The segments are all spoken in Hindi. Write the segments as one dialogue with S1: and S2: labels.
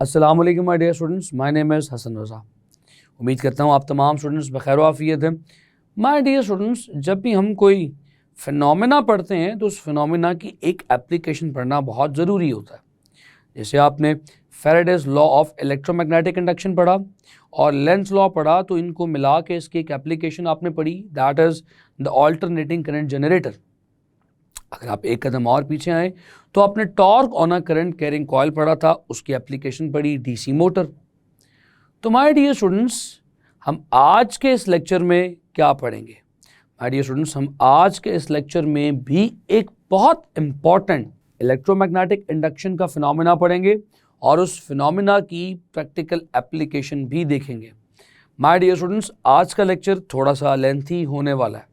S1: अस्सलाम वालेकुम my dear students, my name is Hasan Raza. उम्मीद करता हूँ आप तमाम स्टूडेंट्स बखैर आफियत हैं। माय डियर स्टूडेंट्स, जब भी हम कोई फिनोमेना पढ़ते हैं तो उस फिनोमेना की एक एप्लीकेशन पढ़ना बहुत ज़रूरी होता है। जैसे आपने Faraday's law of electromagnetic induction पढ़ा और लेंस लॉ पढ़ा, तो इनको मिला के इसकी एक एप्लीकेशन आपने पढ़ी, that is the alternating current generator. अगर आप एक कदम और पीछे आए तो आपने torque on a current carrying coil पढ़ा था, उसकी एप्लीकेशन पढ़ी डीसी मोटर। तो माय डियर स्टूडेंट्स, हम आज के इस लेक्चर में क्या पढ़ेंगे? माय डियर स्टूडेंट्स, हम आज के इस लेक्चर में भी एक बहुत इंपॉर्टेंट इलेक्ट्रोमैग्नेटिक इंडक्शन का फिनोमेना पढ़ेंगे और उस फिनोमेना की प्रैक्टिकल एप्लीकेशन भी देखेंगे। माय डियर स्टूडेंट्स, आज का लेक्चर थोड़ा सा लेंथी होने वाला है।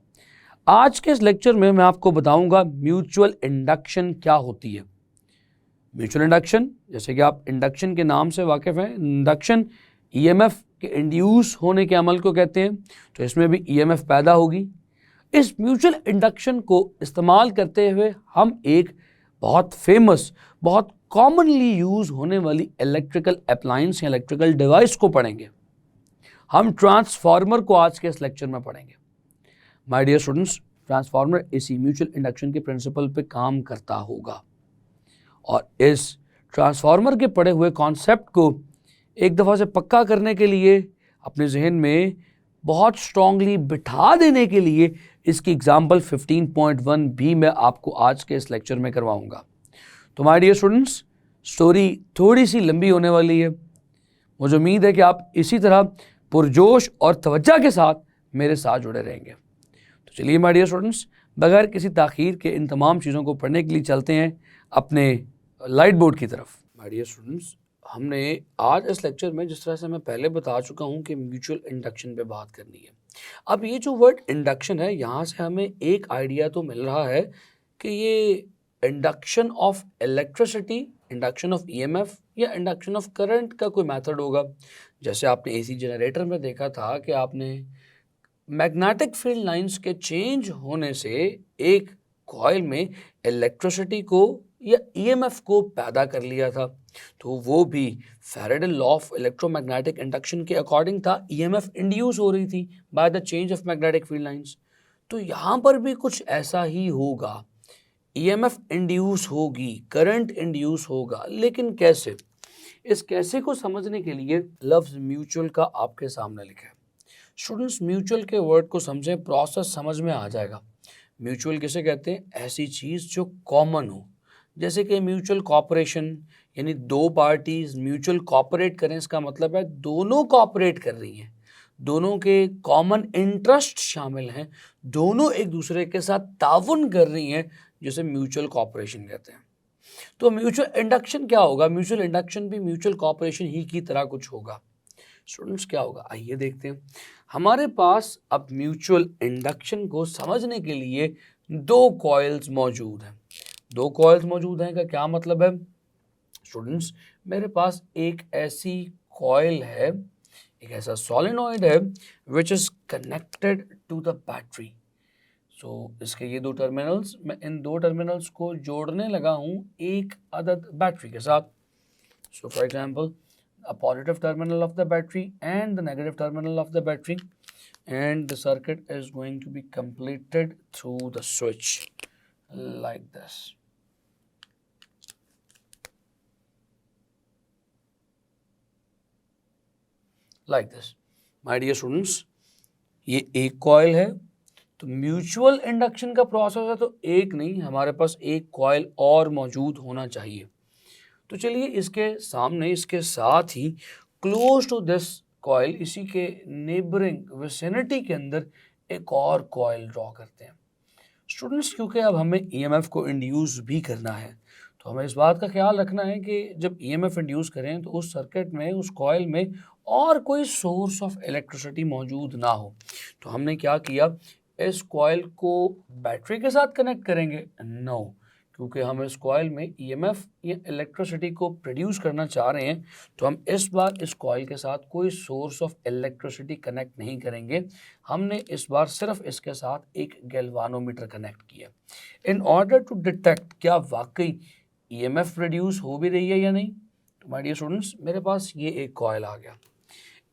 S1: आज के इस लेक्चर में मैं आपको बताऊंगा म्यूचुअल इंडक्शन क्या होती है। म्यूचुअल इंडक्शन, जैसे कि आप इंडक्शन के नाम से वाकिफ हैं, इंडक्शन ईएमएफ के इंड्यूस होने के अमल को कहते हैं, तो इसमें भी ईएमएफ पैदा होगी। इस म्यूचुअल इंडक्शन को इस्तेमाल करते हुए हम एक बहुत फेमस, बहुत कॉमनली यूज होने वाली इलेक्ट्रिकल अप्लायंस या इलेक्ट्रिकल डिवाइस को पढ़ेंगे। हम ट्रांसफार्मर को आज के इस लेक्चर में पढ़ेंगे। माय डियर स्टूडेंट्स, ट्रांसफार्मर इसी म्यूचुअल इंडक्शन के प्रिंसिपल पे काम करता होगा और इस ट्रांसफार्मर के पढ़े हुए कॉन्सेप्ट को एक दफ़ा से पक्का करने के लिए, अपने जहन में बहुत स्ट्रांगली बिठा देने के लिए, इसकी एग्जाम्पल 15.1 भी मैं आपको आज के इस लेक्चर में करवाऊंगा। तो माय डियर स्टूडेंट्स, स्टोरी थोड़ी सी लंबी होने वाली है। मुझे उम्मीद है कि आप इसी तरह पुरजोश और तवज्जो के साथ मेरे साथ जुड़े रहेंगे। तो चलिए माय डियर स्टूडेंट्स, बगैर किसी ताख़ीर के इन तमाम चीज़ों को पढ़ने के लिए चलते हैं अपने लाइट बोर्ड की तरफ। माय डियर स्टूडेंट्स, हमने आज इस लेक्चर में, जिस तरह से मैं पहले बता चुका हूं कि म्यूचुअल इंडक्शन पे बात करनी है। अब ये जो वर्ड इंडक्शन है, यहाँ से हमें एक आइडिया तो मिल रहा है कि ये induction of electricity, induction of EMF या इंडक्शन ऑफ करंट का कोई मेथड होगा। जैसे आपने एसी जनरेटर में देखा था कि आपने मैग्नेटिक फील्ड लाइंस के चेंज होने से एक कॉइल में इलेक्ट्रिसिटी को या ईएमएफ को पैदा कर लिया था, तो वो भी Faraday law of electromagnetic induction के अकॉर्डिंग था। ईएमएफ इंड्यूस हो रही थी bye the change of magnetic field lines. तो यहाँ पर भी कुछ ऐसा ही होगा, ईएमएफ इंड्यूस होगी, करंट इंड्यूस होगा, लेकिन कैसे? इस कैसे को समझने के लिए लफ्ज म्यूचुअल का आपके सामने लिखा है। स्टूडेंट्स, म्यूचुअल के वर्ड को समझें, प्रोसेस समझ में आ जाएगा। म्यूचुअल किसे कहते हैं? ऐसी चीज़ जो कॉमन हो, जैसे कि म्यूचुअल कॉपरेशन, यानी दो पार्टीज म्यूचुअल कॉपरेट करें, इसका मतलब है दोनों कॉपरेट कर रही हैं, दोनों के कॉमन इंटरेस्ट शामिल हैं, दोनों एक दूसरे के साथ ताउन कर रही हैं, जिसे म्यूचुअल कॉपरेशन कहते हैं। तो म्यूचुअल इंडक्शन क्या होगा? म्यूचुअल इंडक्शन भी म्यूचुअल कॉपरेशन ही की तरह कुछ होगा। स्टूडेंट्स, क्या होगा आइए देखते हैं। हमारे पास अब म्यूचुअल इंडक्शन को समझने के लिए दो कॉइल्स मौजूद हैं। दो कॉइल्स मौजूद हैं का क्या मतलब है? स्टूडेंट्स, मेरे पास एक ऐसी कॉइल है, एक ऐसा सोलेनॉइड है which is connected to the battery. So इसके ये दो टर्मिनल्स, मैं इन दो टर्मिनल्स को जोड़ने लगा हूँ एक अदद बैटरी के साथ। So for example, a positive terminal of the battery and the negative terminal of the battery, and the circuit is going to be completed through the switch like this. Like this. My dear students, ये एक कॉइल है, तो म्यूचुअल इंडक्शन का प्रोसेस है, तो एक नहीं, हमारे पास एक कॉइल और मौजूद होना चाहिए। तो चलिए इसके सामने, इसके साथ ही क्लोज टू दिस कॉइल, इसी के नेबरिंग विसिनिटी के अंदर एक और कॉइल ड्रॉ करते हैं। स्टूडेंट्स, क्योंकि अब हमें ईएमएफ को इंड्यूस भी करना है, तो हमें इस बात का ख्याल रखना है कि जब ईएमएफ इंड्यूस करें तो उस सर्किट में, उस कॉइल में और कोई सोर्स ऑफ इलेक्ट्रिसिटी मौजूद ना हो। तो हमने क्या किया, इस कॉइल को बैटरी के साथ कनेक्ट करेंगे? नो, क्योंकि हम इस कॉइल में ईएमएफ या इलेक्ट्रिसिटी को प्रोड्यूस करना चाह रहे हैं, तो हम इस बार इस कॉइल के साथ कोई सोर्स ऑफ इलेक्ट्रिसिटी कनेक्ट नहीं करेंगे। हमने इस बार सिर्फ इसके साथ एक गैल्वानोमीटर कनेक्ट किया इन ऑर्डर टू डिटेक्ट क्या वाकई ईएमएफ प्रोड्यूस हो भी रही है या नहीं। तो माय डियर स्टूडेंट्स, मेरे पास ये एक कॉयल आ गया।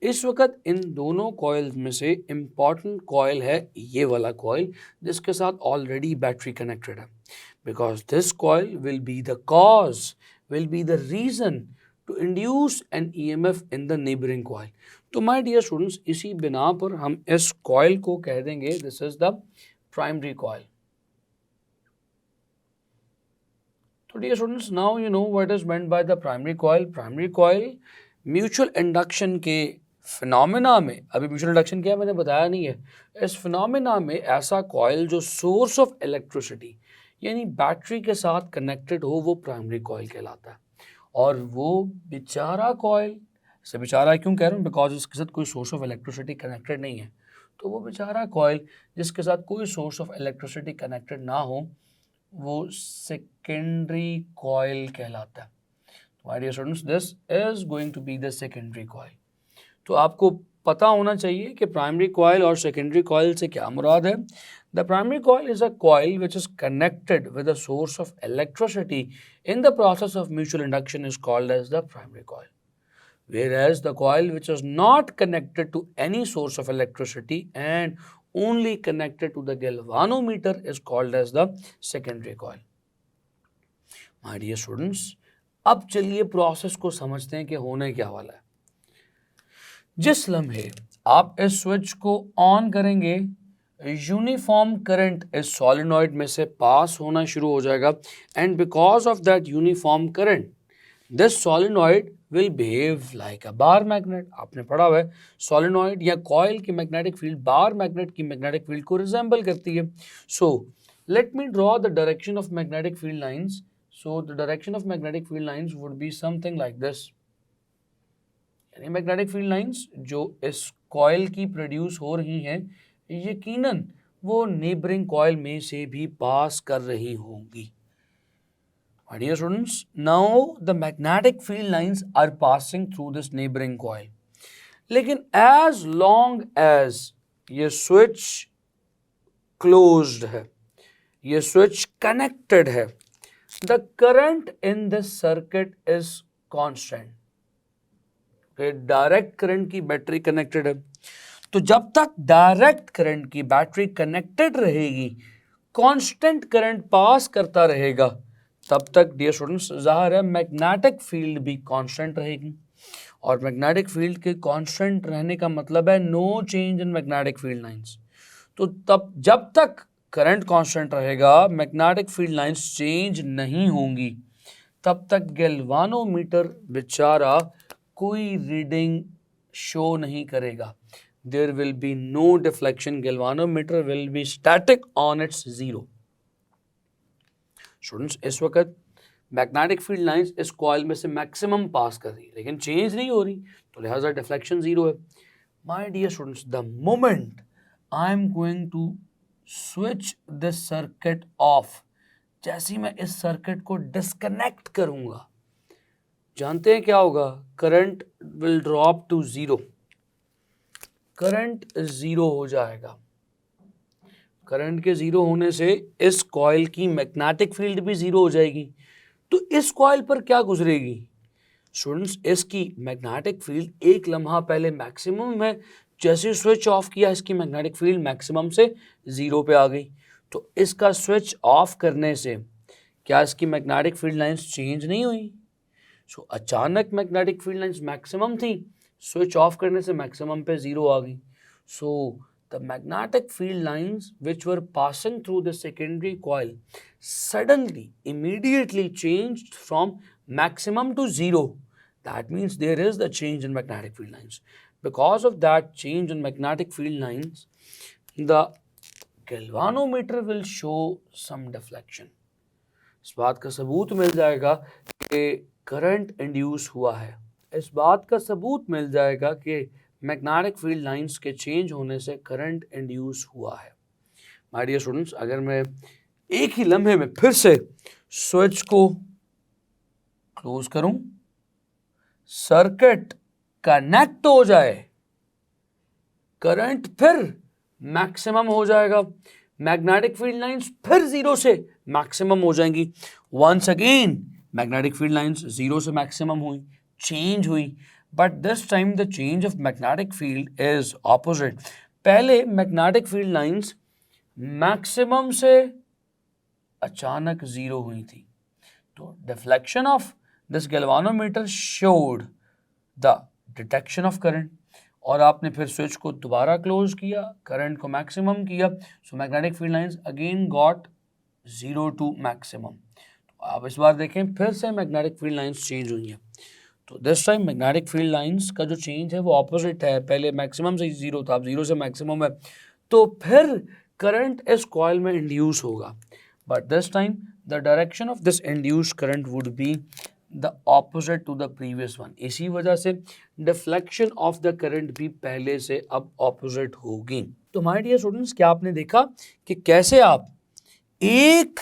S1: इस वक्त इन दोनों कॉइल्स में से इम्पॉर्टेंट कॉइल है ये वाला कॉइल, जिसके साथ ऑलरेडी बैटरी कनेक्टेड है, because this coil will be the cause, will be the reason to induce an EMF in the neighbouring coil. तो माय डियर स्टूडेंट्स, इसी बिना पर हम इस कॉइल को कह देंगे this is the primary coil. तो dear students, now you know what is meant by the primary coil. Primary coil mutual induction के फिनोमेना में, अभी म्यूचुअल इंडक्शन क्या है मैंने बताया नहीं है, इस फिनोमेना में ऐसा कॉइल जो सोर्स ऑफ इलेक्ट्रिसिटी यानी बैटरी के साथ कनेक्टेड हो वो प्राइमरी कॉइल कहलाता है। और वो बेचारा कॉइल, से बेचारा क्यों कह रहा हूँ, बिकॉज उसके साथ कोई सोर्स ऑफ इलेक्ट्रिसिटी कनेक्टेड नहीं है, तो वो बेचारा कॉइल जिसके साथ कोई सोर्स ऑफ इलेक्ट्रिसिटी कनेक्टेड ना हो वो सेकेंडरी कॉइल कहलाता है। My dear students, this is going to be the secondary coil. तो आपको पता होना चाहिए कि प्राइमरी कॉइल और सेकेंडरी कॉइल से क्या मुराद है। The primary coil is a coil which is connected with a source of electricity in the process of mutual induction is called as the primary coil, whereas the coil which is not connected to any source of electricity and only connected to the galvanometer is called as the secondary coil. My dear students, अब चलिए प्रोसेस को समझते हैं कि होने क्या वाला है। जिस लम्हे आप इस स्विच को ऑन करेंगे, यूनिफॉर्म करंट इस सॉलिनॉइड में से पास होना शुरू हो जाएगा, and because of that uniform current this solenoid will behave like a bar magnet. आपने पढ़ा हुआ है सॉलिनॉइड या कॉइल की मैग्नेटिक फील्ड बार मैग्नेट की मैग्नेटिक फील्ड को रिजेंबल करती है। So let me draw the direction of magnetic field lines. So the direction of magnetic field lines would be something like this. यानी मैग्नेटिक फील्ड लाइंस जो इस कॉइल की प्रोड्यूस हो रही हैं यकीनन वो नेबरिंग कॉइल में से भी पास कर रही होंगी। My dear students, now the magnetic field lines are passing through this neighboring coil. लेकिन as long as ये switch closed है, ये switch connected है, the current in this circuit is constant. Okay, direct current की बैटरी connected है, तो जब तक डायरेक्ट करंट की बैटरी कनेक्टेड रहेगी, कांस्टेंट करंट पास करता रहेगा, तब तक डियर स्टूडेंट्स जाहिर है मैग्नेटिक फील्ड भी कांस्टेंट रहेगी। और मैग्नेटिक फील्ड के कांस्टेंट रहने का मतलब है no change in magnetic field lines. तो तब जब तक करंट कांस्टेंट रहेगा, मैग्नेटिक फील्ड लाइंस चेंज नहीं होंगी, तब तक गैल्वानोमीटर बेचारा कोई रीडिंग शो नहीं करेगा। There will be no deflection. Galvanometer will be static on its zero. Students, इस वक्त मैग्नेटिक फील्ड लाइंस इस कॉइल में से मैक्सिमम पास कर रही है लेकिन चेंज नहीं हो रही, तो लिहाजा डिफ्लेक्शन जीरो है। My dear students, the moment I am going to switch this circuit off, जैसे ही मैं इस सर्किट को डिस्कनेक्ट करूंगा, जानते हैं क्या होगा? Current will drop to zero. Current zero हो जाएगा। करंट के जीरो होने से इस कॉइल की मैग्नेटिक फील्ड भी जीरो हो जाएगी। तो इस कॉइल पर क्या गुजरेगी स्टूडेंट्स? इसकी मैग्नेटिक फील्ड एक लम्हा पहले मैक्सिमम है, जैसे स्विच ऑफ किया इसकी मैग्नेटिक फील्ड मैक्सिमम से जीरो पे आ गई। तो इसका स्विच ऑफ करने से क्या इसकी मैग्नेटिक फील्ड लाइंस चेंज नहीं हुई? सो अचानक मैग्नेटिक फील्ड लाइंस मैक्सिमम थी, स्विच ऑफ करने से मैक्सिमम पे जीरो आ गई। So the magnetic field lines which were passing through the secondary coil suddenly immediately changed from maximum to zero. That means there is the change in magnetic field lines. Because of that change in magnetic field lines, the galvanometer will show some deflection. इस बात का सबूत मिल जाएगा कि करंट इंड्यूस हुआ है। इस बात का सबूत मिल जाएगा कि मैग्नेटिक फील्ड लाइंस के चेंज होने से करंट इंड्यूस हुआ है। माय डियर स्टूडेंट्स, अगर मैं एक ही लम्हे में फिर से स्विच को क्लोज करूं, सर्किट कनेक्ट हो जाए, करंट फिर मैक्सिमम हो जाएगा, मैग्नेटिक फील्ड लाइंस फिर जीरो से मैक्सिमम हो जाएंगी। Once again magnetic field lines zero से मैक्सिमम हुई, चेंज हुई, but this time the change of magnetic field is opposite. पहले मैग्नेटिक फील्ड लाइंस मैक्सिमम से अचानक जीरो हुई थी, तो deflection of this galvanometer showed the detection of current, और आपने फिर स्विच को दोबारा क्लोज किया, करंट को मैक्सिमम किया, so magnetic field lines again got zero to maximum. तो आप इस बार देखें फिर से मैग्नेटिक फील्ड लाइंस चेंज हुई हैं, तो this time magnetic field lines का जो चेंज है वो ऑपोजिट है, पहले मैक्सिमम से जीरो था, अब जीरो से मैक्सिमम है, तो फिर करंट इस कॉइल में इंड्यूस होगा, but this time the direction of this induced current would be the opposite to the previous one. इसी वजह से डिफ्लेक्शन ऑफ द करंट भी पहले से अब ऑपोजिट होगी। तो माय डियर स्टूडेंट्स, क्या आपने देखा कि कैसे आप एक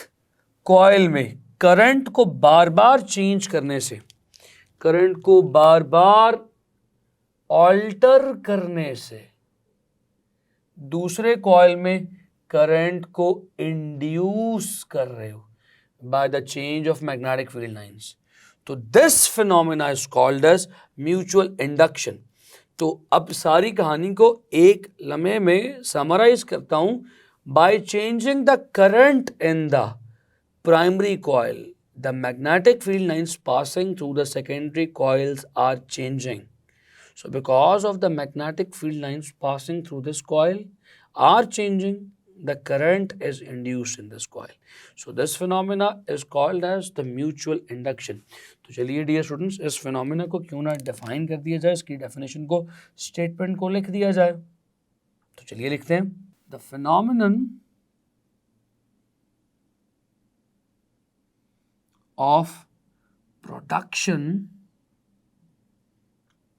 S1: कॉइल में करंट को बार बार चेंज करने से, करंट को बार बार ऑल्टर करने से दूसरे कॉइल में करंट को इंड्यूस कर रहे हो by the change of magnetic field lines. तो this phenomena is called as mutual induction. तो अब सारी कहानी को एक लम्हे में समराइज करता हूं, by changing the current in the primary coil, the magnetic field lines passing through the secondary coils are changing. So because of the magnetic field lines passing through this coil are changing, the current is induced in this coil. So this phenomena is called as the mutual induction. तो चलिए डियर स्टूडेंट्स, इस फिनोमेना को क्यों ना डिफाइन कर दिया जाए, इसकी डेफिनेशन को, स्टेटमेंट को लिख दिया जाए। तो चलिए लिखते हैं, the phenomenon of production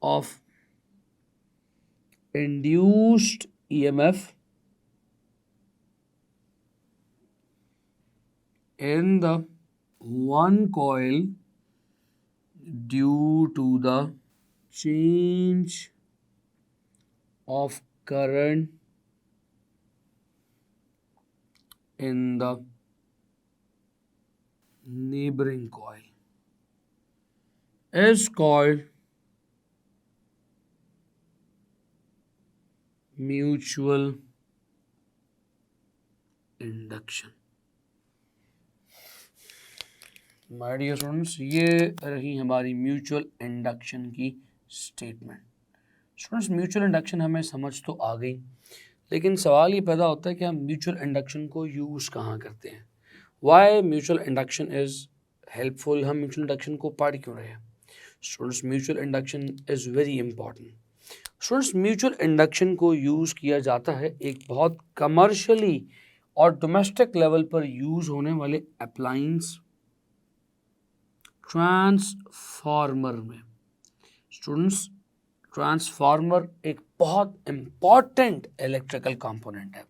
S1: of induced EMF in the one coil due to the change of current in the neighboring coil is called mutual induction. My dear students, ये रही हमारी म्यूचुअल इंडक्शन की स्टेटमेंट। स्टूडेंट्स, म्यूचुअल इंडक्शन हमें समझ तो आ गई, लेकिन सवाल ये पैदा होता है कि हम म्यूचुअल इंडक्शन को यूज़ कहाँ करते हैं। Why mutual induction is helpful, हम म्यूचुअल इंडक्शन को पढ़ क्यों रहे हैं। Students, mutual induction is very important. Students, mutual induction को यूज़ किया जाता है एक बहुत कमर्शियली और डोमेस्टिक लेवल पर यूज़ होने वाले अप्लायंस ट्रांसफार्मर में। स्टूडेंट्स, ट्रांसफार्मर एक बहुत इम्पॉर्टेंट इलेक्ट्रिकल कंपोनेंट है।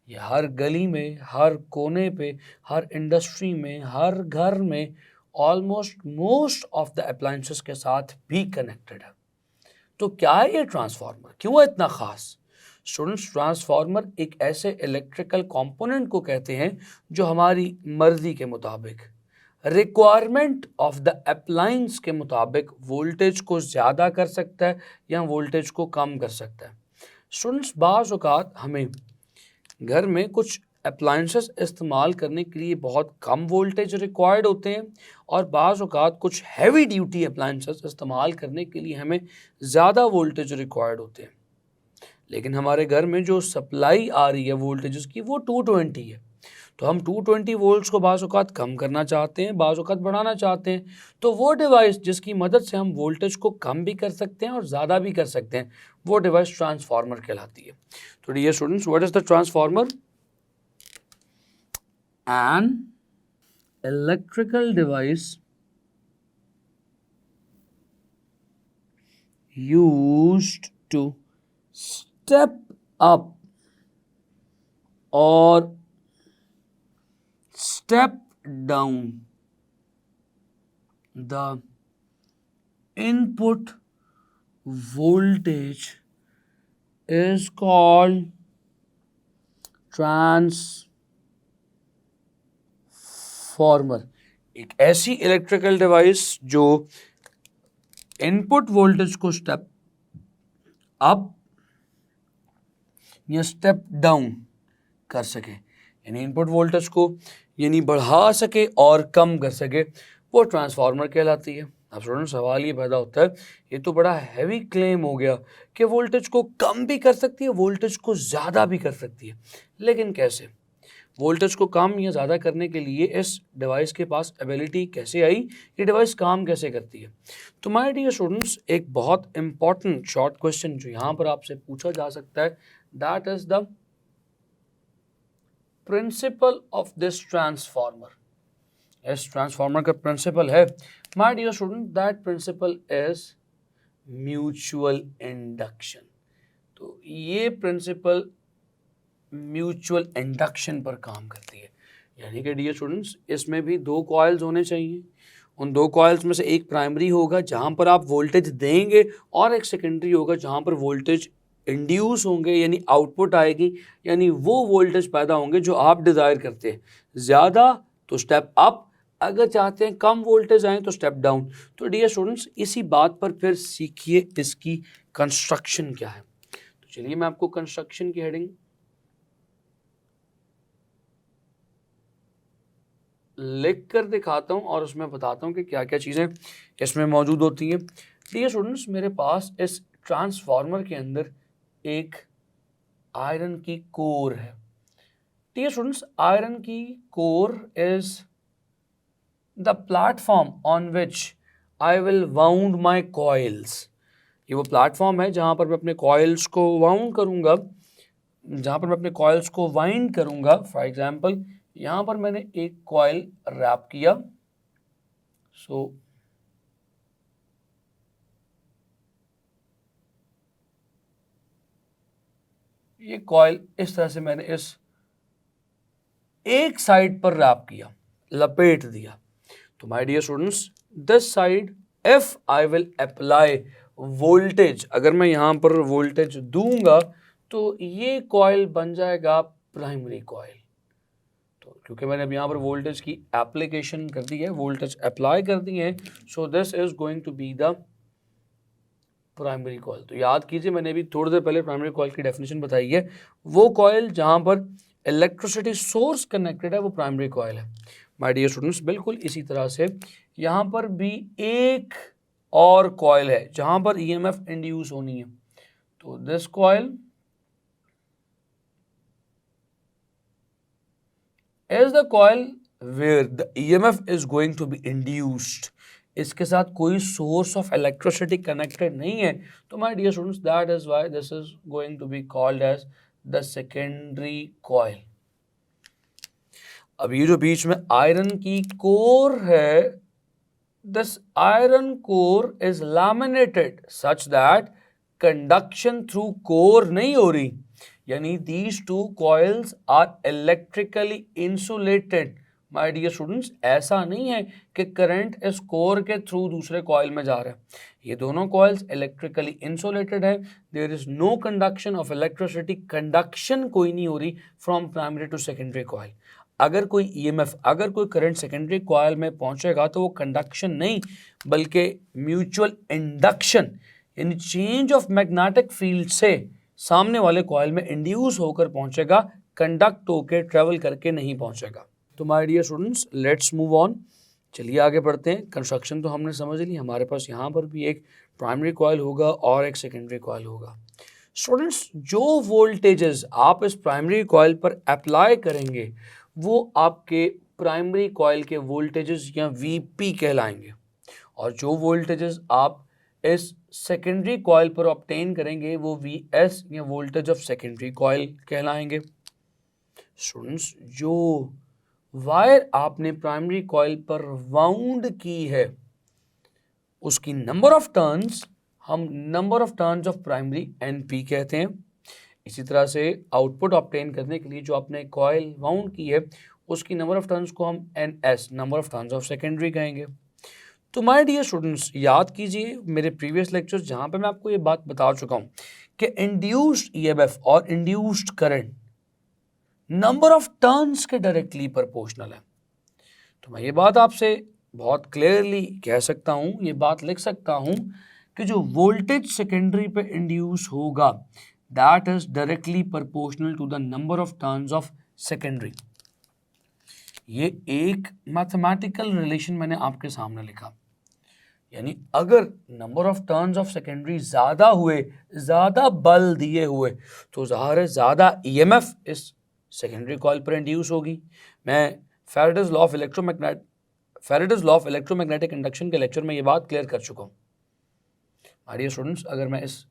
S1: ये हर गली में, हर कोने पे, हर इंडस्ट्री में, हर घर में almost most of the appliances के साथ भी कनेक्टेड है। तो क्या है ये ट्रांसफार्मर, क्यों है इतना खास। स्टूडेंट्स, ट्रांसफार्मर एक ऐसे इलेक्ट्रिकल कंपोनेंट को कहते हैं जो हमारी मर्जी के मुताबिक, रिक्वायरमेंट ऑफ द अप्लायंस के मुताबिक वोल्टेज को ज़्यादा कर सकता है या वोल्टेज को कम कर सकता है। स्टूडेंट्स, बाज़ औक़ात हमें घर में कुछ अप्लायंसेस इस्तेमाल करने के लिए बहुत कम वोल्टेज रिक्वायर्ड होते हैं, और बाज़ औक़ात कुछ हैवी ड्यूटी अप्लायंसेस इस्तेमाल करने के लिए हमें ज़्यादा वोल्टेज रिक्वायर्ड होते हैं। लेकिन हमारे घर में जो सप्लाई आ रही है वोल्टेजेस की वो 220 है, तो हम 220 वोल्ट्स को बाज़ औक़ात कम करना चाहते हैं, बाज़ औक़ात बढ़ाना चाहते हैं। तो वो डिवाइस जिसकी मदद से हम वोल्टेज को कम भी कर सकते हैं और ज़्यादा भी कर सकते हैं, वो डिवाइस ट्रांसफार्मर कहलाती है। तो dear students, what is the transformer? An electrical device used to step up or step down the input voltage is called transformer. एक ऐसी इलेक्ट्रिकल डिवाइस जो इनपुट वोल्टेज को स्टेप अप या स्टेप डाउन कर सके, यानी इनपुट वोल्टेज को यानी बढ़ा सके और कम कर सके, वो ट्रांसफार्मर कहलाती है। अब स्टूडेंट सवाल ये पैदा होता है, ये तो बड़ा हैवी क्लेम हो गया कि वोल्टेज को कम भी कर सकती है, वोल्टेज को ज़्यादा भी कर सकती है, लेकिन कैसे? वोल्टेज को कम या ज़्यादा करने के लिए इस डिवाइस के पास एबिलिटी कैसे आई, ये डिवाइस काम कैसे करती है? तो माय डियर स्टूडेंट्स, एक बहुत इंपॉर्टेंट शॉर्ट क्वेश्चन जो यहाँ पर आपसे पूछा जा सकता है, that is the principle of this transformer. इस ट्रांसफार्मर का प्रिंसिपल है, my dear student, that principle is mutual induction. तो ये प्रिंसिपल म्यूचुअल इंडक्शन पर काम करती है, यानी कि डियर स्टूडेंट्स, इसमें भी दो कॉइल्स होने चाहिए। उन दो कॉइल्स में से एक प्राइमरी होगा जहां पर आप वोल्टेज देंगे, और एक सेकेंडरी होगा जहां पर वोल्टेज इंड्यूस होंगे, यानी आउटपुट आएगी, यानी वो वोल्टेज पैदा होंगे जो आप डिज़ायर करते हैं। ज़्यादा तो स्टेप अप, अगर चाहते हैं कम वोल्टेज आए तो स्टेप डाउन। तो डियर स्टूडेंट्स, इसी बात पर फिर सीखिए इसकी कंस्ट्रक्शन क्या है। तो चलिए मैं आपको कंस्ट्रक्शन की हेडिंग लिख कर दिखाता हूं और उसमें बताता हूं कि क्या क्या चीज़ें इसमें मौजूद होती हैं। डियर स्टूडेंट्स, मेरे पास इस ट्रांसफार्मर के अंदर एक आयरन की कोर है। डियर स्टूडेंट्स, आयरन की core is the platform on which I will wound my coils. ये वो प्लेटफॉर्म है जहां पर मैं अपने कॉइल्स को वाउंड करूंगा, जहां पर मैं अपने कॉइल्स को वाइंड करूंगा। फॉर एग्जाम्पल, यहां पर मैंने एक कॉइल रैप किया, सो ये कॉइल इस तरह से मैंने इस एक साइड पर रैप किया, लपेट दिया। तो my dear students, this side if I will apply voltage, अगर मैं यहां पर वोल्टेज दूंगा तो ये कॉइल बन जाएगा प्राइमरी कॉइल। तो क्योंकि मैंने अब यहाँ पर वोल्टेज की एप्लीकेशन कर दी है, वोल्टेज अप्लाई कर दी है, so this is going to be the primary coil. तो याद कीजिए, मैंने अभी थोड़ी देर पहले प्राइमरी कॉइल की डेफिनेशन बताई है। वो कॉइल जहाँ पर इलेक्ट्रिसिटी सोर्स कनेक्टेड है वो प्राइमरी कॉइल है। माय डियर स्टूडेंट्स, बिल्कुल इसी तरह से यहाँ पर भी एक और कॉइल है जहाँ पर ईएमएफ इंड्यूस होनी है। तो this coil is the coil where the EMF is going to be induced। इसके साथ कोई सोर्स ऑफ इलेक्ट्रिसिटी कनेक्टेड नहीं है, तो my dear students, that is why this is going to be called as the secondary coil. अब ये जो बीच में आयरन की कोर है, this iron core is laminated such that conduction through core नहीं हो रही, यानी these two coils are electrically insulated। My dear students, ऐसा नहीं है कि करंट इस कोर के थ्रू दूसरे कॉइल में जा रहा है, ये दोनों कॉइल्स इलेक्ट्रिकली इंसुलेटेड है। There is no conduction of electricity, conduction कोई नहीं हो रही from primary to secondary coil. अगर कोई ईएमएफ, अगर कोई करंट सेकेंडरी कॉइल में पहुंचेगा तो वो कंडक्शन नहीं बल्कि म्यूचुअल इंडक्शन, यानी चेंज ऑफ मैग्नेटिक फील्ड से सामने वाले कॉइल में इंड्यूस होकर पहुंचेगा, कंडक्ट होकर ट्रेवल करके नहीं पहुंचेगा। तो my dear students, let's move on, चलिए आगे बढ़ते हैं। कंस्ट्रक्शन तो हमने समझ ली, हमारे पास यहाँ पर भी एक प्राइमरी कॉइल होगा और एक सेकेंडरी कॉइल होगा। स्टूडेंट्स, जो वोल्टेजेस आप इस प्राइमरी कॉइल पर अप्लाई करेंगे वो आपके प्राइमरी कॉइल के वोल्टेजेस या वीपी कहलाएंगे, और जो वोल्टेजेस आप इस सेकेंडरी कॉइल पर ऑब्टेन करेंगे वो वीएस या वोल्टेज ऑफ सेकेंडरी कॉइल कहलाएंगे। स्टूडेंट्स, जो वायर आपने प्राइमरी कॉइल पर वाउंड की है उसकी नंबर ऑफ टर्न्स हम number of turns of primary NP कहते हैं। इसी तरह से आउटपुट ऑब्टेन करने के लिए जो आपने कॉइल वाउंड की है उसकी नंबर ऑफ टर्न्स को हम NS, number of turns of secondary कहेंगे। तो माय डियर स्टूडेंट्स, याद कीजिए मेरे प्रीवियस लेक्चर्स जहाँ पे मैं आपको ये बात बता चुका हूँ कि इंड्यूस्ड ईएमएफ और induced current number of turns के डायरेक्टली प्रोपोर्शनल है। तो मैं ये बात आपसे बहुत क्लियरली कह सकता हूँ, ये बात लिख सकता हूँ कि जो वोल्टेज सेकेंडरी पे इंड्यूस होगा that is directly proportional to the number of turns of secondary. ये एक मैथमेटिकल रिलेशन मैंने आपके सामने लिखा, यानी अगर number of turns of secondary ज़्यादा हुए, ज़्यादा बल दिए हुए, तो ज़ाहिर है ज़्यादा ईएमएफ इस सेकेंडरी कॉइल पर इंड्यूस होगी। मैं Faraday's law of electromagnetic induction के लेक्चर में ये बात क्लियर कर चुका हूँ। डियर स्टूडेंट्स, अगर मैं इस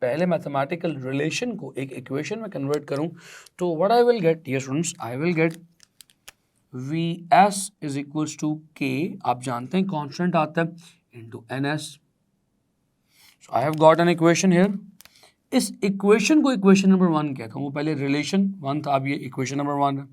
S1: पहले मैथमेटिकल रिलेशन को एक इक्वेशन में कन्वर्ट करूं तो what I will get, dear students, I will get Vs is equals to K, आप जानते हैं कांस्टेंट आता है, into Ns। So I have got an equation here. इस इक्वेशन को इक्वेशन नंबर 1 कहता हूँ, वो पहले रिलेशन 1 था, अब ये इक्वेशन नंबर 1 है।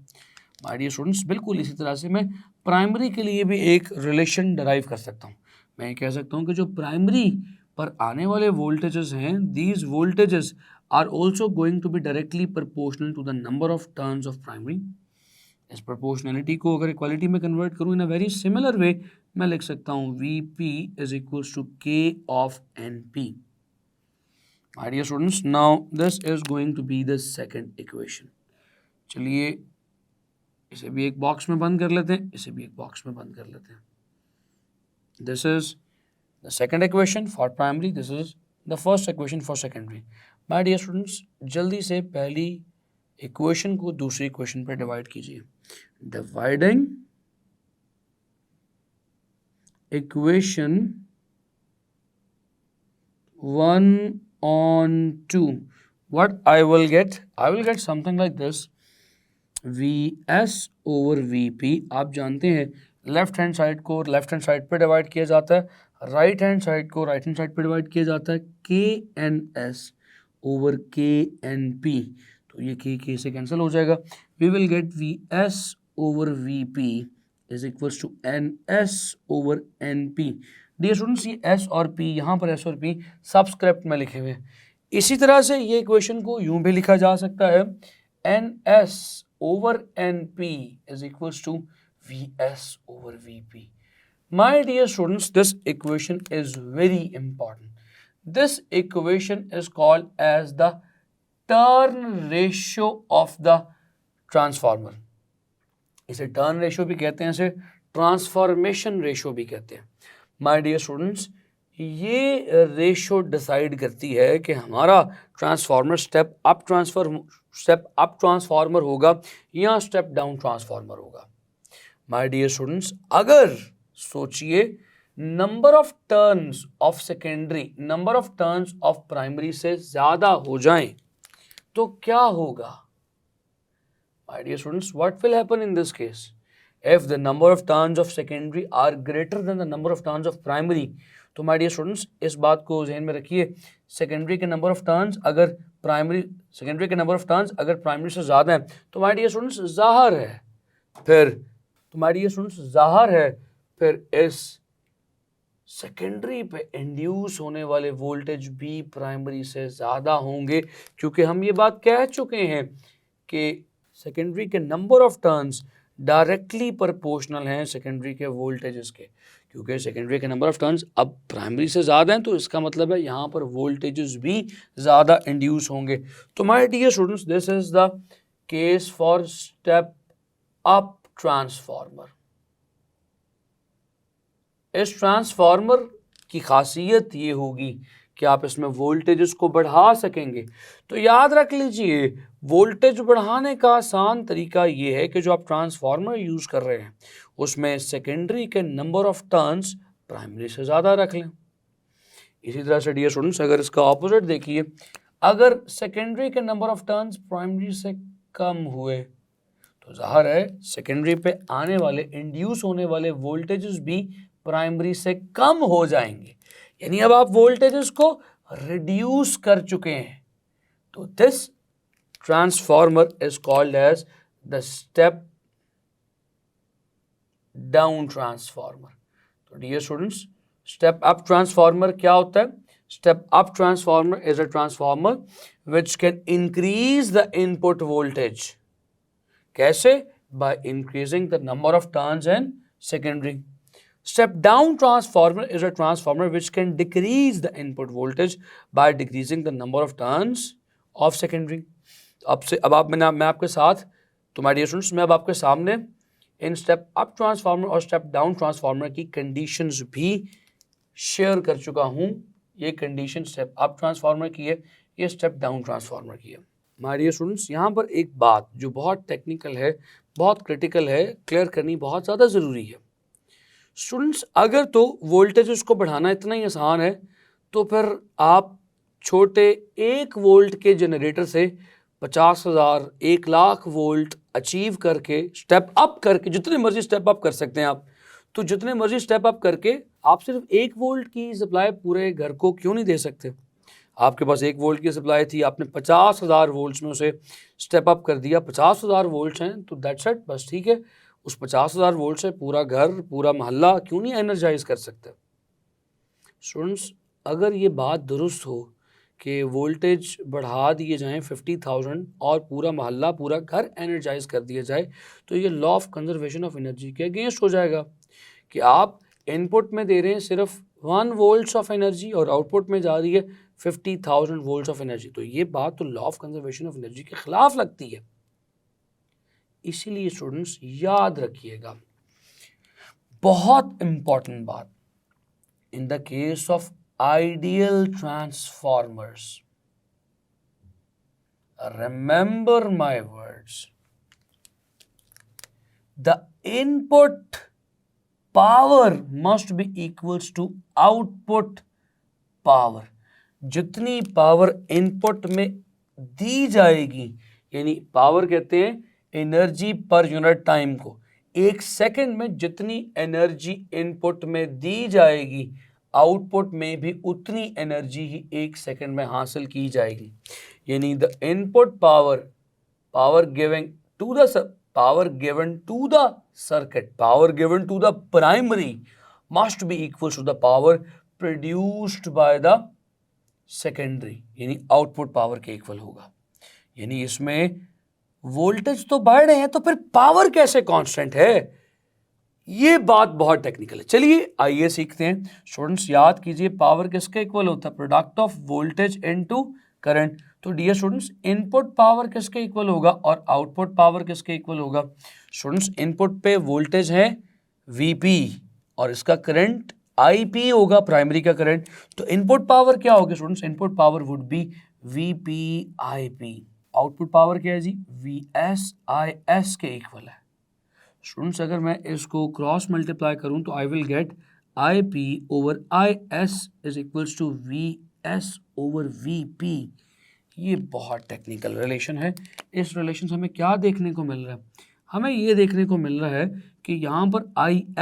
S1: माय डियर स्टूडेंट्स, बिल्कुल इसी तरह से मैं प्राइमरी के लिए भी एक रिलेशन डराइव कर सकता हूँ। मैं ये कह सकता हूँ कि जो प्राइमरी पर आने वाले वोल्टेजेस हैं, these voltages are also going to be directly proportional to the number of turns of primary. इस प्रोपोर्शनलिटी को अगर इक्वालिटी में कन्वर्ट करूँ इन अ वेरी सिमिलर वे, मैं लिख सकता हूँ Vp is equals to K of Np। My dear students, now this is going to be the second equation. चलिए इसे भी एक बॉक्स में बंद कर लेते हैं, इसे भी एक बॉक्स में बंद कर लेते हैं। This is the second equation for primary, this is the first equation for secondary। my dear students, जल्दी से पहली इक्वेशन को दूसरी इक्वेशन पे डिवाइड कीजिए। Dividing equation 1 on 2, what I will get something like this, Vs over Vp। आप जानते हैं लेफ्ट हैंड साइड को लेफ्ट हैंड साइड पे डिवाइड किया जाता है, राइट हैंड साइड को राइट हैंड साइड पे डिवाइड किया जाता है, Kns ओवर Knp। तो ये K से कैंसिल हो जाएगा। We will get Vs over Vp is equals to Ns over Np। Dear students, ये S और P, यहाँ पर S और P सबस्क्रिप्ट में लिखे हुए हैं। इसी तरह से ये इक्वेशन को यूं भी लिखा जा सकता है, Ns over Np is equals to Vs over Vp। My dear students, this equation is very important. This equation is called as the turn ratio of the transformer। इसे turn ratio भी कहते हैं, इसे transformation ratio भी कहते हैं। My dear students, ये रेशियो डिसाइड करती है कि हमारा ट्रांसफार्मर स्टेप अप ट्रांसफार्मर होगा या स्टेप डाउन ट्रांसफार्मर होगा। माय डियर स्टूडेंट्स, अगर सोचिए number of turns of secondary number of turns of primary से ज्यादा हो जाएं तो क्या होगा? My dear students, what will happen in this case if the number of turns of secondary are greater than the number of turns of primary? तो माय डियर स्टूडेंट्स, इस बात को ध्यान में रखिए, सेकेंडरी के नंबर ऑफ टर्न्स अगर प्राइमरी से ज्यादा है तो माय डियर स्टूडेंट्स जाहिर है फिर इस सेकेंडरी पे इंड्यूस होने वाले वोल्टेज भी प्राइमरी से ज़्यादा होंगे, क्योंकि हम ये बात कह चुके हैं कि सेकेंडरी के number of turns directly proportional हैं सेकेंडरी के वोल्टेजेस के। क्योंकि सेकेंडरी के नंबर ऑफ टर्न्स अब प्राइमरी से ज़्यादा हैं तो इसका मतलब है यहाँ पर वोल्टेजेस भी ज़्यादा इंड्यूस होंगे। तो my dear students, this is the case for step up transformer. इस ट्रांसफार्मर की खासियत ये होगी कि आप इसमें वोल्टेजेस को बढ़ा सकेंगे। तो याद रख लीजिए, वोल्टेज बढ़ाने का आसान तरीका ये है कि जो आप ट्रांसफार्मर यूज़ कर रहे हैं उसमें सेकेंडरी के नंबर ऑफ टर्न्स प्राइमरी से ज़्यादा रख लें। इसी तरह से डियर स्टूडेंट्स, अगर इसका ऑपोजिट देखिए, अगर सेकेंडरी के नंबर ऑफ टर्न्स प्राइमरी से कम हुए तो जाहिर है सेकेंडरी पे आने वाले इंड्यूस होने वाले वोल्टेजेस भी प्राइमरी से कम हो जाएंगे, यानी अब आप वोल्टेजेस को रिड्यूस कर चुके हैं। तो this transformer is called as the step down transformer. तो dear students, step up transformer क्या होता है? Step up transformer is a transformer which can increase the input voltage. कैसे? By increasing the number of turns in secondary. Step down transformer is a transformer which can decrease the input voltage by decreasing the number of turns of secondary. मैं आपके साथ, तो माय डियर स्टूडेंट्स, मैं अब आपके सामने इन स्टेप अप ट्रांसफार्मर और स्टेप डाउन ट्रांसफार्मर की कंडीशंस भी शेयर कर चुका हूं. ये कंडीशन स्टेप अप ट्रांसफार्मर की है, ये स्टेप डाउन ट्रांसफार्मर की है. माय डियर स्टूडेंट्स, यहाँ पर एक बात जो बहुत टेक्निकल है, बहुत क्रिटिकल है, क्लियर करनी बहुत ज़्यादा ज़रूरी है. स्टूडेंट्स, अगर तो वोल्टेज को बढ़ाना इतना ही आसान है तो फिर आप छोटे 1 वोल्ट के जनरेटर से 50,000 1 लाख वोल्ट अचीव करके, स्टेप अप करके, जितने मर्जी स्टेप अप कर सकते हैं आप, तो जितने मर्जी स्टेप अप करके आप सिर्फ 1 वोल्ट की सप्लाई पूरे घर को क्यों नहीं दे सकते? आपके पास 1 वोल्ट की सप्लाई थी, आपने 50,000 वोल्ट्स में उसे स्टेप अप कर दिया. 50,000 वोल्ट्स हैं तो दैट्स इट, बस ठीक है. उस 50,000 वोल्ट से पूरा घर, पूरा मोहल्ला क्यों नहीं एनर्जाइज कर सकते? स्टूडेंट्स, अगर ये बात दुरुस्त हो कि वोल्टेज बढ़ा दिए जाएं 50,000 और पूरा मोहल्ला, पूरा घर एनर्जाइज कर दिया जाए, तो ये law of conservation of energy के अगेंस्ट हो जाएगा कि आप इनपुट में दे रहे हैं सिर्फ 1 वोल्ट्स ऑफ एनर्जी और आउटपुट में जा रही है 50,000 वोल्ट्स ऑफ एनर्जी. तो ये बात तो law of conservation of energy के खिलाफ लगती है. इसीलिए स्टूडेंट्स याद रखिएगा, बहुत इंपॉर्टेंट बात, in the case of ideal transformers, remember my words, the input power must be equals to output power. जितनी पावर इनपुट में दी जाएगी, यानी पावर कहते हैं एनर्जी पर यूनिट टाइम को, 1 सेकंड में जितनी एनर्जी इनपुट में दी जाएगी, आउटपुट में भी उतनी एनर्जी ही 1 सेकंड में हासिल की जाएगी. यानी the input power given to the circuit, power given to the primary must be equal to the power produced by the secondary, यानी आउटपुट पावर के इक्वल होगा. यानी इसमें वोल्टेज तो बढ़ रहे हैं तो फिर पावर कैसे कांस्टेंट है? ये बात बहुत टेक्निकल है. चलिए आइए सीखते हैं. स्टूडेंट्स, याद कीजिए, पावर किसके इक्वल होता है? Product of voltage into current. तो डियर स्टूडेंट्स, इनपुट पावर किसके इक्वल होगा और आउटपुट पावर किसके इक्वल होगा? स्टूडेंट्स, इनपुट पे वोल्टेज है Vp और इसका करंट Ip होगा, प्राइमरी का करंट. तो इनपुट पावर क्या होगी students? Input power would be Vp/Ip. Output power क्या है जी? Vs/Is के इक्वल है. स्टूडेंट्स, अगर मैं इसको क्रॉस मल्टीप्लाई करूं तो I will get Ip/Is is equals to Vs/Vp. ये बहुत टेक्निकल रिलेशन है. इस रिलेशन से हमें क्या देखने को मिल रहा है? हमें ये देखने को मिल रहा है कि यहाँ पर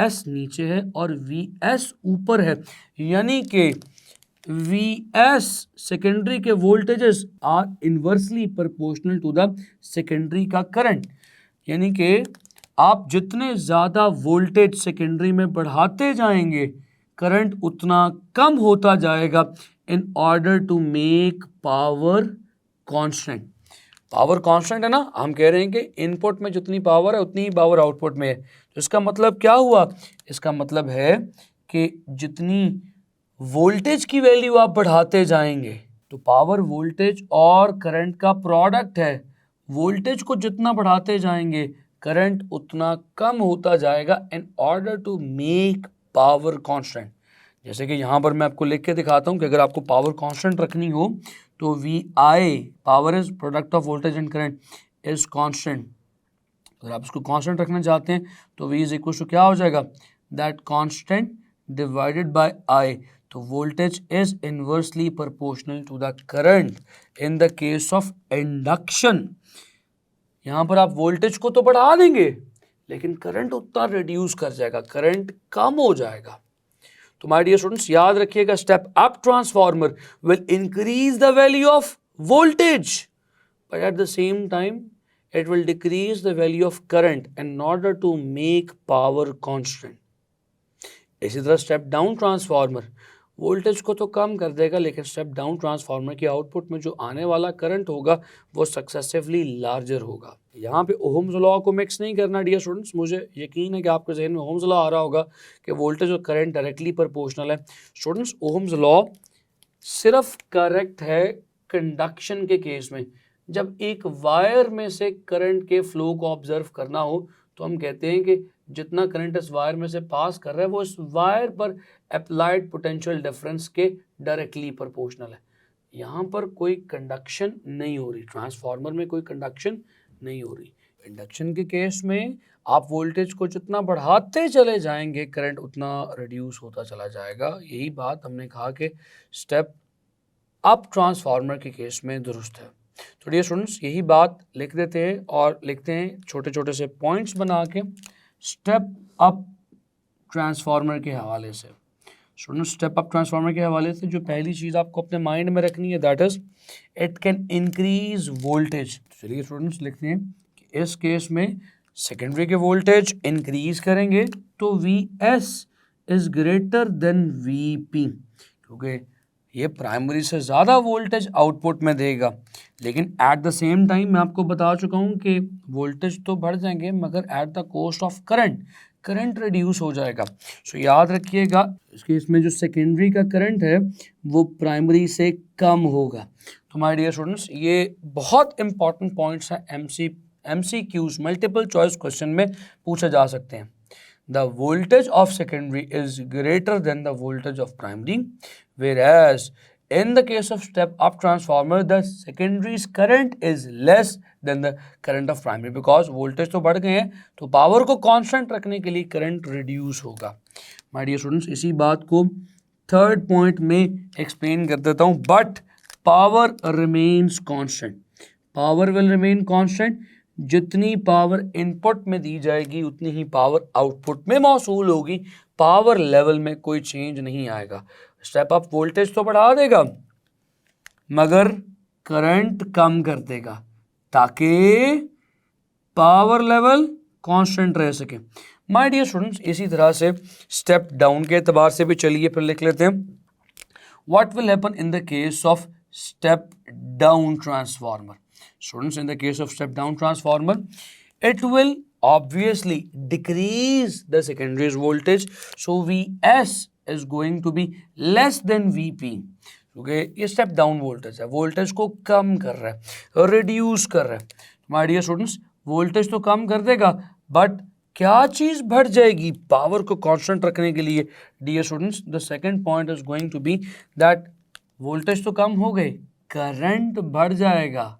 S1: Is नीचे है और Vs ऊपर है, यानी कि Vs सेकेंडरी के voltages are inversely proportional to the secondary का करंट. यानी कि आप जितने ज़्यादा वोल्टेज सेकेंडरी में बढ़ाते जाएंगे, करंट उतना कम होता जाएगा in order to make power constant. Power constant है ना, हम कह रहे हैं कि इनपुट में जितनी पावर है उतनी ही पावर आउटपुट में है. तो इसका मतलब क्या हुआ? इसका मतलब है कि जितनी वोल्टेज की वैल्यू आप बढ़ाते जाएंगे, तो पावर वोल्टेज और करंट का प्रोडक्ट है. वोल्टेज को जितना बढ़ाते जाएंगे, करंट उतना कम होता जाएगा in order to make power constant. जैसे कि यहाँ पर मैं आपको लिख के दिखाता हूँ कि अगर आपको पावर कांस्टेंट रखनी हो तो VI, power is product of voltage and current, is constant. अगर आप इसको कांस्टेंट रखना चाहते हैं तो V इज इक्वल टू क्या हो जाएगा? That constant divided by I. तो voltage is inversely proportional to the current in the case of induction. यहाँ पर आप वोल्टेज को तो बढ़ा देंगे लेकिन करंट उतना रिड्यूस कर जाएगा, करंट कम हो जाएगा. तो माय डियर स्टूडेंट्स, याद रखिएगा, step up transformer will increase the value of voltage but at the same time it will decrease the value of current in order to make power constant. इसी तरह स्टेप डाउन ट्रांसफार्मर वोल्टेज को तो कम कर देगा, लेकिन स्टेप डाउन ट्रांसफार्मर की आउटपुट में जो आने वाला करंट होगा वो सक्सेसिवली लार्जर होगा। यहाँ पे ओहम्स लॉ को मिक्स नहीं करना डियर स्टूडेंट्स। मुझे यकीन है कि आपके जहन में ओहम्स लॉ आ रहा होगा कि वोल्टेज और करंट डायरेक्टली प्रोपोर्शनल है। स्टूडेंट्स, ओहम्स लॉ सिर्फ करेक्ट है कंडक्शन के केस में। जब एक वायर में से करंट के फ्लो को ऑब्जर्व करना हो तो हम कहते हैं कि जितना करंट इस वायर में से पास कर रहा है वो इस वायर पर अप्लाइड पोटेंशियल डिफरेंस के डायरेक्टली प्रोपोर्शनल है। यहाँ पर कोई कंडक्शन नहीं हो रही, ट्रांसफार्मर में कोई कंडक्शन नहीं हो रही। इंडक्शन के केस में आप वोल्टेज को जितना बढ़ाते चले जाएंगे करंट उतना रिड्यूस होता चला जाएगा। यही बात हमने कहा कि स्टेप अप ट्रांसफार्मर के केस में दुरुस्त है। तो डियर स्टूडेंट्स, यही बात लिख देते हैं और लिखते हैं छोटे छोटे से पॉइंट्स बना के स्टेप अप ट्रांसफार्मर के हवाले से। स्टूडेंट्स, स्टेप अप ट्रांसफार्मर के हवाले से जो पहली चीज़ आपको अपने माइंड में रखनी है that is it can increase voltage. चलिए स्टूडेंट्स, लिखते हैं कि इस केस में सेकेंडरी के वोल्टेज इंक्रीज करेंगे तो Vs is greater than Vp, क्योंकि ये प्राइमरी से ज़्यादा वोल्टेज आउटपुट में देगा। लेकिन एट द सेम टाइम मैं आपको बता चुका हूँ कि वोल्टेज तो बढ़ जाएंगे मगर at the cost of current reduce हो जाएगा। सो याद रखिएगा, इसके इसमें जो सेकेंडरी का करंट है वो प्राइमरी से कम होगा। तो माय डियर स्टूडेंट्स, ये बहुत इंपॉर्टेंट पॉइंट्स हैं, MCQs मल्टीपल चॉइस क्वेश्चन में पूछे जा सकते हैं। The voltage of secondary is greater than the voltage of primary, whereas in the case of step-up transformer, the secondary's current is less than the current of primary, because voltage तो बढ़ गए हैं तो पावर को कांस्टेंट रखने के लिए करंट रिड्यूस होगा। माय डियर स्टूडेंट्स, इसी बात को थर्ड पॉइंट में एक्सप्लेन कर देता हूँ। But power remains constant, power will remain constant. जितनी पावर इनपुट में दी जाएगी उतनी ही पावर आउटपुट में मौसूल होगी। पावर लेवल में कोई चेंज नहीं आएगा। स्टेप अप वोल्टेज तो बढ़ा देगा मगर करंट कम कर देगा ताकि पावर लेवल कांस्टेंट रह सके। माय डियर स्टूडेंट्स, इसी तरह से स्टेप डाउन के एतबार से भी चलिए फिर लिख लेते हैं। What will happen in the case of step down transformer? Students, in the case of step down transformer, it will obviously decrease the secondary's voltage, so Vs is going to be less than Vp, क्योंकि ये स्टेप डाउन वोल्टेज है, वोल्टेज को कम कर रहा है, रिड्यूस कर रहा है। माय डियर स्टूडेंट्स, वोल्टेज तो कम कर देगा बट क्या चीज़ बढ़ जाएगी पावर को कांस्टेंट रखने के लिए? Dear students, the second point is going to be that voltage तो कम हो गए, करंट बढ़ जाएगा।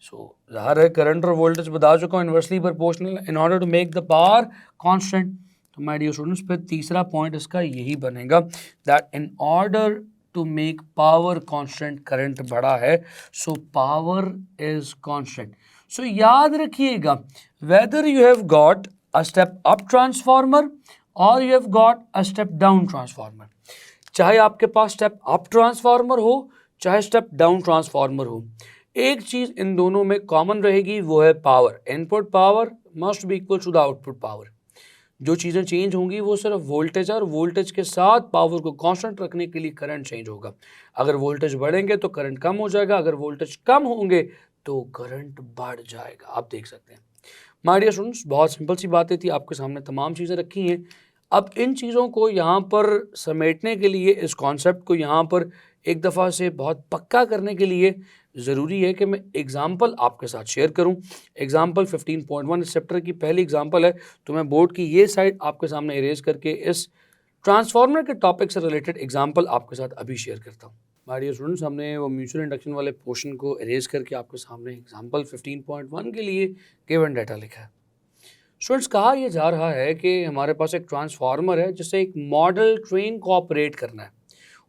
S1: सो ज़ाहिर है करंट और वोल्टेज बता चुका हूँ, inversely proportional in order to make the power constant. तो माय डियर स्टूडेंट्स, फिर तीसरा पॉइंट इसका यही बनेगा that in order to make power constant, current बढ़ा है so power is constant. So याद रखिएगा, whether you have got a step up transformer और you have got a step down transformer, चाहे आपके पास स्टेप अप ट्रांसफार्मर हो चाहे स्टेप डाउन ट्रांसफार्मर हो, एक चीज़ इन दोनों में कॉमन रहेगी, वो है power. Input power must be equal to the output power. जो चीज़ें चेंज होंगी वो सिर्फ वोल्टेज है और वोल्टेज के साथ पावर को कांस्टेंट रखने के लिए करंट चेंज होगा। अगर वोल्टेज बढ़ेंगे तो करंट कम हो जाएगा, अगर वोल्टेज कम होंगे तो करंट बढ़ जाएगा। आप देख सकते हैं। माय डियर स्टूडेंट्स, बहुत सिंपल सी बातें थी, आपके सामने तमाम चीज़ें रखी हैं। अब इन चीज़ों को यहाँ पर समेटने के लिए, इस कॉन्सेप्ट को यहाँ पर एक दफ़ा से बहुत पक्का करने के लिए ज़रूरी है कि मैं एग्जाम्पल आपके साथ शेयर करूं। एग्जाम्पल 15.1 इस चैप्टर की पहली एग्जाम्पल है, तो मैं बोर्ड की ये साइड आपके सामने इरेज करके इस ट्रांसफार्मर के टॉपिक से रिलेटेड एग्जाम्पल आपके साथ अभी शेयर करता हूं। माय डियर स्टूडेंट्स, हमने वो म्यूचुअल इंडक्शन वाले पोर्शन को इरेज करके आपके सामने एग्जाम्पल 15.1 के लिए गिवन डाटा लिखा है। स्टूडेंट्स, कहा यह जा रहा है कि हमारे पास एक ट्रांसफार्मर है जिससे एक मॉडल ट्रेन को ऑपरेट करना है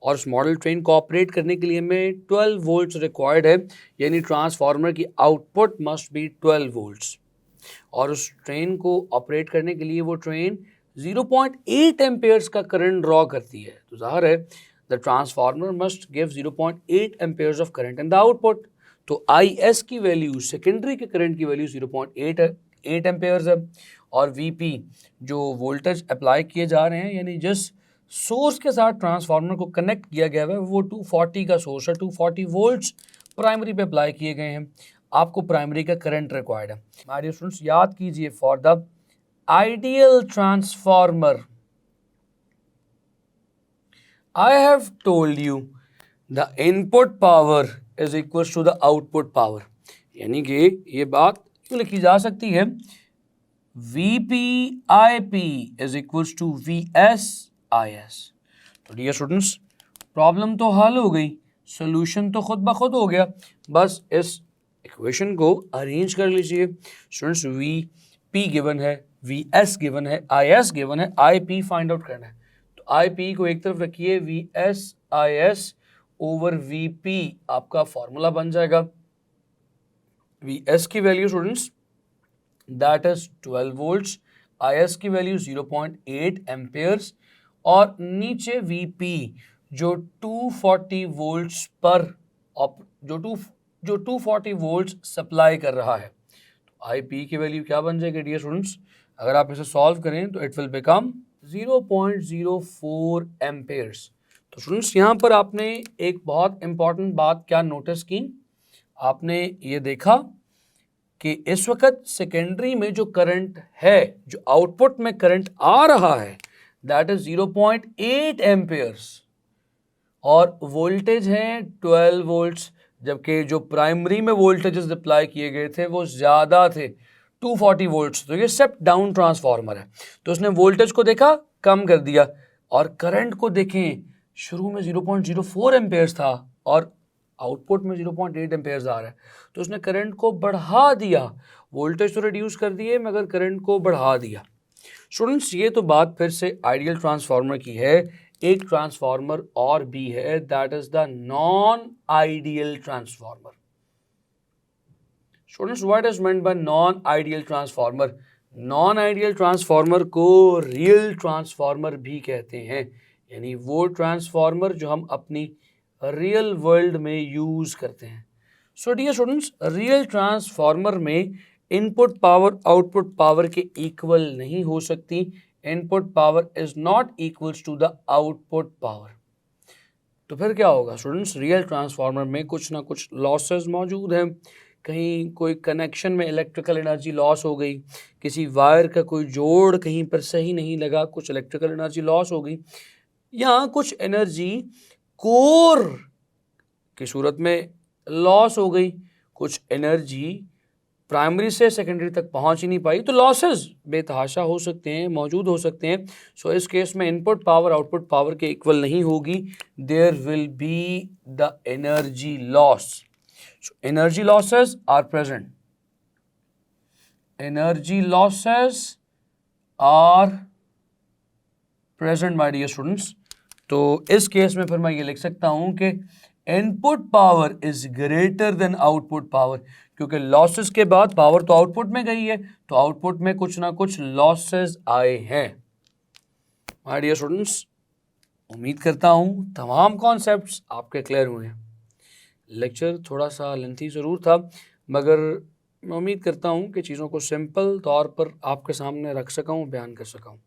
S1: और उस मॉडल ट्रेन को ऑपरेट करने के लिए हमें 12 वोल्ट्स रिक्वायर्ड है, यानी ट्रांसफार्मर की आउटपुट मस्ट बी 12 वोल्ट्स। और उस ट्रेन को ऑपरेट करने के लिए वो ट्रेन 0.8 एम्पेयर्स का करंट ड्रॉ करती है। तो ज़ाहिर है the transformer must give 0.8 Ampere's of current in the output. तो IS की वैल्यू, सेकेंडरी के करंट की वैल्यू 0.8 एम्पेयर्स है और VP जो वोल्टेज अप्लाई किए जा रहे हैं, यानी जिस सोर्स के साथ ट्रांसफार्मर को कनेक्ट किया गया है, वो 240 का सोर्स है, 240 वोल्ट्स प्राइमरी पे अप्लाई किए गए हैं, आपको प्राइमरी का करंट रिक्वायर्ड है। माय डियर स्टूडेंट्स, याद कीजिए, for the ideal transformer I have told you the input power is equals to the output power, यानी कि ये बात क्यों लिखी जा सकती है, VP/IP is equals to VS/IS। तो डियर स्टूडेंट्स, प्रॉब्लम तो हल हो गई, सोल्यूशन तो खुद ब खुद हो गया, बस इस इक्वेशन को अरेंज कर लीजिए। स्टूडेंट्स, VP गिवन है, VS गिवन है, IS गिवन है, IP फाइंड आउट करना है। तो IP को एक तरफ रखिए, VS/IS ओवर VP आपका फॉर्मूला बन जाएगा। VS की value students that is 12 volts, IS की वैल्यू 0.8 एम्पेयर्स, और नीचे VP जो 240 वोल्ट्स पर जो 240 वोल्ट्स सप्लाई कर रहा है। तो IP की वैल्यू क्या बन जाएगी डियर स्टूडेंट्स, अगर आप इसे सॉल्व करें तो इट विल बिकम 0.04 एम्पेयर्स। तो स्टूडेंट्स, यहाँ पर आपने एक बहुत इंपॉर्टेंट बात क्या नोटिस की, आपने ये देखा कि इस वक्त सेकेंडरी में जो करंट है, जो आउटपुट में करंट आ रहा है, दैट इज 0.8 एम्पेयर्स, और वोल्टेज है 12 वोल्ट्स, जबकि जो प्राइमरी में वोल्टेजेस अप्लाई किए गए थे वो ज़्यादा थे, 240 वोल्ट्स। तो ये स्टेप डाउन ट्रांसफार्मर है, तो उसने वोल्टेज को देखा, कम कर दिया, और करंट को देखें, शुरू में 0.04 एम्पेयर्स था और आउटपुट में 0.8 एम्पेयर्स आ रहा है, तो उसने करंट को बढ़ा दिया, वोल्टेज तो रिड्यूस कर दिए मगर करंट को बढ़ा दिया। स्टूडेंट्स, ये तो बात फिर से आइडियल ट्रांसफार्मर की है, एक ट्रांसफार्मर और भी है, that is the non ideal transformer. Students, what is meant bye non ideal transformer? Non ideal transformer को रियल ट्रांसफार्मर भी कहते हैं, यानी वो ट्रांसफार्मर जो हम अपनी रियल वर्ल्ड में यूज करते हैं। So dear students, real transformer में इनपुट पावर आउटपुट पावर के इक्वल नहीं हो सकती, input power is not equals to the output power. तो फिर क्या होगा स्टूडेंट्स, रियल ट्रांसफार्मर में कुछ ना कुछ लॉसेस मौजूद हैं, कहीं कोई कनेक्शन में इलेक्ट्रिकल एनर्जी लॉस हो गई, किसी वायर का कोई जोड़ कहीं पर सही नहीं लगा, कुछ इलेक्ट्रिकल एनर्जी लॉस हो गई, या कुछ एनर्जी कोर की सूरत में लॉस हो गई, कुछ एनर्जी प्राइमरी से सेकेंडरी तक पहुंच ही नहीं पाई, तो लॉसेस बेतहाशा हो सकते हैं, मौजूद हो सकते हैं। सो इस केस में इनपुट पावर आउटपुट पावर के इक्वल नहीं होगी, there will be the energy loss. So energy losses are present, energy losses are present my dear students. तो इस केस में फिर मैं ये लिख सकता हूं कि input power is greater than output power, क्योंकि लॉसेस के बाद पावर तो आउटपुट में गई है, तो आउटपुट में कुछ ना कुछ लॉसेस आए हैं। माय डियर स्टूडेंट्स, उम्मीद करता हूं तमाम कॉन्सेप्ट्स आपके क्लियर हुए हैं। लेक्चर थोड़ा सा लेंथी ज़रूर था, मगर मैं उम्मीद करता हूं कि चीज़ों को सिंपल तौर पर आपके सामने रख सका हूं, बयान कर सका हूं।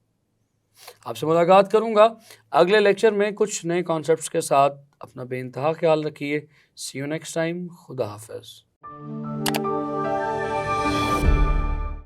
S1: आपसे मुलाकात करूंगा अगले लेक्चर में कुछ नए कॉन्सेप्ट्स के साथ। अपना बेइंतहा ख्याल रखिए। सी यू नेक्स्ट टाइम। खुदा हाफिज़।